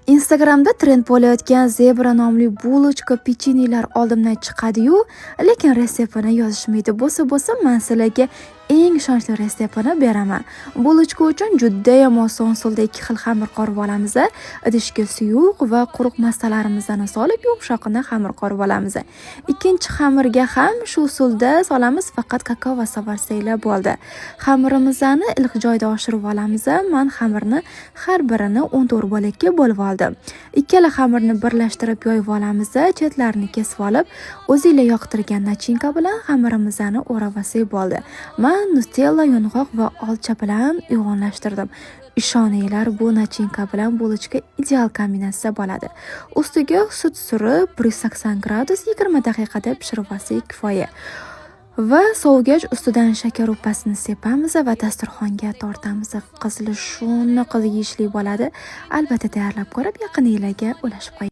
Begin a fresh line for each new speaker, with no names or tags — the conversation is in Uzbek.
Instagramda trend bo'layotgan zebra nomli bulochka pechenyelar oldimdan chiqadi-yu, lekin retseptini yozishmaydi. Bo'lsa, men sizlarga eng ishonchli retseptini beraman. Bulochka uchun juda ham oson usulda 2 xil xamir qorib olamiz. Idishga suyuq va quruq massalarimizni solib, yumshoqini xamir qorib olamiz. Ikkinchi xamirga ham shu usulda solamiz, faqat kakao va savarsanglar bo'ldi. Xamirimizni iliq joyda oshirib olamiz. Men xamirni har birini 14 bo'lakka bo'lib oldim. Ikkala xamirni birlashtirib yoyib olamiz, chetlarini kesib olib, o'zingizlar yoqtirgan nachinka bilan xamirimizni o'rab olsak bo'ldi. Men Nutella, yong'oq va olcha bilan uyg'unlashtirdim. Ishoninglar, bu nachinka bilan bulochka ideal kombinatsiya bo'ladi. Ustiga sut surib 180 gradus 20 daqiqada pishirib olsak kifoya. Va sovigach ustidan shakar upasini sepamiz va dasturxonga tortamiz. Qizli shuni qizg'ishli bo'ladi. Albatta tayyorlab ko'rib, yaqiningizlarga ulashib qo'ying.